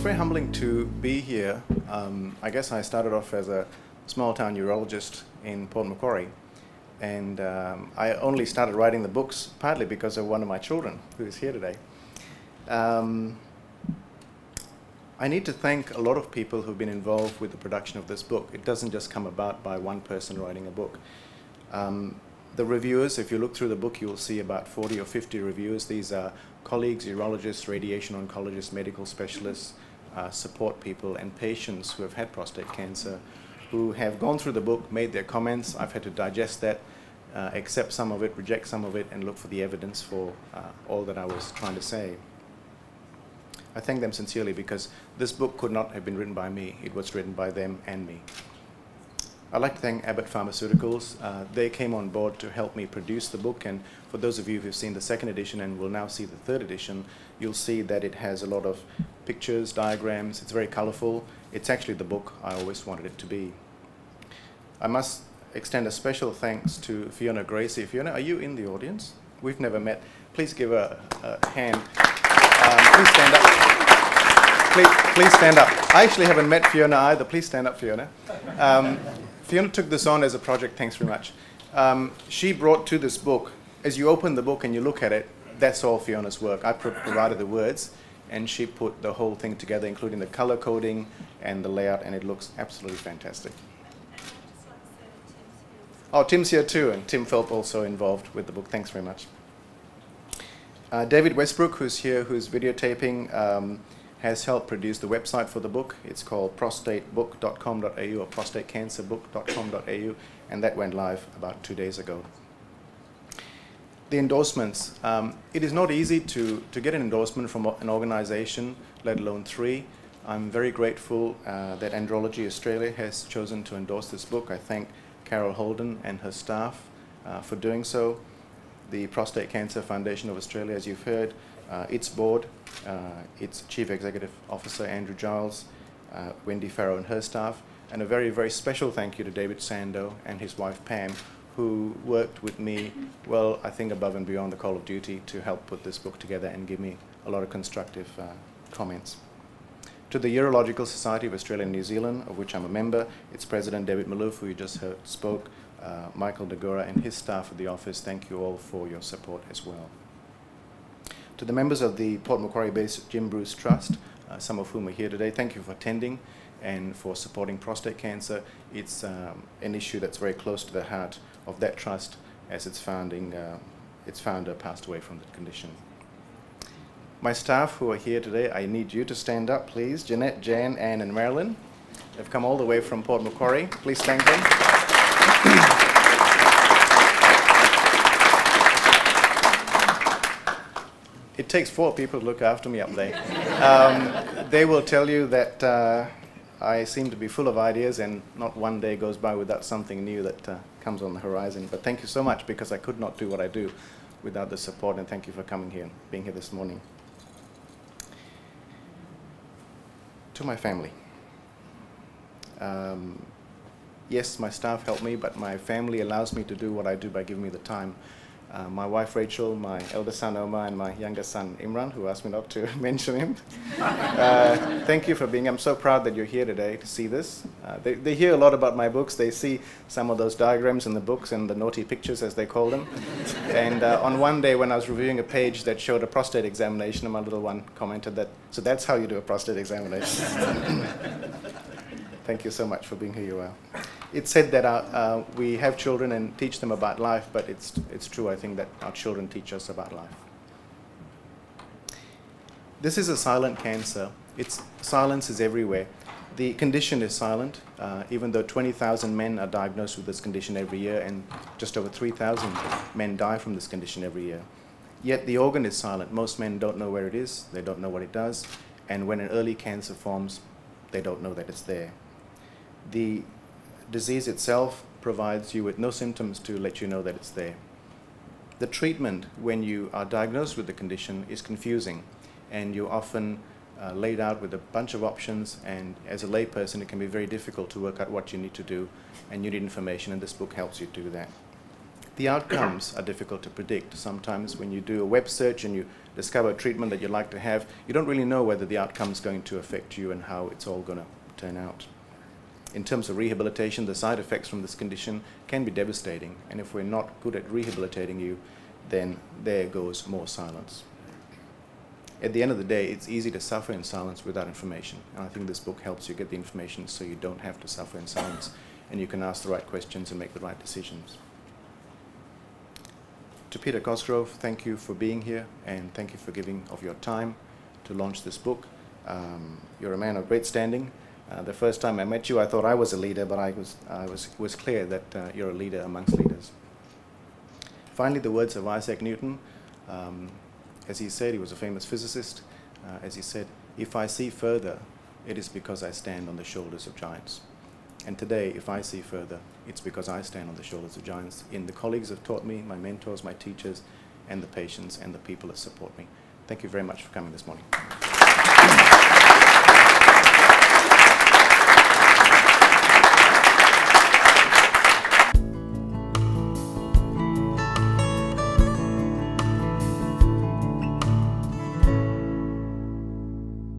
very humbling to be here. I guess I started off as a small-town urologist in Port Macquarie, and I only started writing the books partly because of one of my children who is here today. I need to thank a lot of people who've been involved with the production of this book. It doesn't just come about by one person writing a book. The reviewers, if you look through the book, you'll see about 40 or 50 reviewers. These are colleagues, urologists, radiation oncologists, medical specialists, support people, and patients who have had prostate cancer, who have gone through the book, made their comments. I've had to digest that, accept some of it, reject some of it, and look for the evidence for all that I was trying to say. I thank them sincerely because this book could not have been written by me. It was written by them and me. I'd like to thank Abbott Pharmaceuticals. They came on board to help me produce the book, and for those of you who've seen the second edition and will now see the third edition, you'll see that it has a lot of pictures, diagrams. It's very colorful. It's actually the book I always wanted it to be. I must extend a special thanks to Fiona Gracie. Fiona, are you in the audience? We've never met. Please give her a hand. Please stand up. Please stand up. I actually haven't met Fiona either. Please stand up, Fiona. Fiona took this on as a project. Thanks very much. She brought to this book, as you open the book and you look at it, that's all Fiona's work. I provided the words, and she put the whole thing together, including the color coding and the layout, and it looks absolutely fantastic. Oh, Tim's here too, and Tim felt also involved with the book. Thanks very much. David Westbrook, who's here, who's videotaping, has helped produce the website for the book. It's called prostatebook.com.au or prostatecancerbook.com.au, and that went live about 2 days ago. The endorsements. It is not easy to get an endorsement from an organization, let alone 3. I'm very grateful that Andrology Australia has chosen to endorse this book. I thank Carol Holden and her staff for doing so. The Prostate Cancer Foundation of Australia, as you've heard, its board, its Chief Executive Officer Andrew Giles, Wendy Farrow and her staff, and a very, very special thank you to David Sando and his wife Pam, who worked with me, well, I think above and beyond the call of duty to help put this book together and give me a lot of constructive comments. To the Urological Society of Australia and New Zealand, of which I'm a member, its president David Malouf, who you just heard spoke, Michael Degora and his staff at the office, thank you all for your support as well. To the members of the Port Macquarie-based Jim Bruce Trust, some of whom are here today, thank you for attending and for supporting prostate cancer. It's an issue that's very close to the heart of that trust, as its founder passed away from the condition. My staff who are here today, I need you to stand up, please. Jeanette, Jan, Anne, and Marilyn. They've come all the way from Port Macquarie. Please thank them. It takes 4 people to look after me up there. They will tell you that I seem to be full of ideas, and not one day goes by without something new that comes on the horizon. But thank you so much, because I could not do what I do without the support, and thank you for coming here and being here this morning. To my family. Yes, my staff help me, but my family allows me to do what I do by giving me the time. My wife Rachel, my elder son Omar, and my younger son Imran, who asked me not to mention him. Thank you for being. I'm so proud that you're here today to see this. They hear a lot about my books. They see some of those diagrams in the books and the naughty pictures, as they call them. And on one day when I was reviewing a page that showed a prostate examination, my little one commented that, so that's how you do a prostate examination. Thank you so much for being here, you are. It's said that we have children and teach them about life, but it's true, I think, that our children teach us about life. This is a silent cancer. Its silence is everywhere. The condition is silent, even though 20,000 men are diagnosed with this condition every year, and just over 3,000 men die from this condition every year. Yet the organ is silent. Most men don't know where it is, they don't know what it does, and when an early cancer forms, they don't know that it's there. The disease itself provides you with no symptoms to let you know that it's there. The treatment, when you are diagnosed with the condition, is confusing, and you're often laid out with a bunch of options, and as a layperson it can be very difficult to work out what you need to do, and you need information, and this book helps you do that. The outcomes are difficult to predict. Sometimes when you do a web search and you discover a treatment that you'd like to have, you don't really know whether the outcome is going to affect you and how it's all going to turn out. In terms of rehabilitation, the side effects from this condition can be devastating, and if we're not good at rehabilitating you, then there goes more silence. At the end of the day, it's easy to suffer in silence without information, and I think this book helps you get the information so you don't have to suffer in silence, and you can ask the right questions and make the right decisions. To Peter Cosgrove, thank you for being here, and thank you for giving of your time to launch this book. You're a man of great standing. The first time I met you, I thought I was a leader, but I was clear that you're a leader amongst leaders. Finally, the words of Isaac Newton. As he said, he was a famous physicist. As he said, "If I see further, it is because I stand on the shoulders of giants." And today, if I see further, it's because I stand on the shoulders of giants in the colleagues who have taught me, my mentors, my teachers, and the patients and the people that support me. Thank you very much for coming this morning.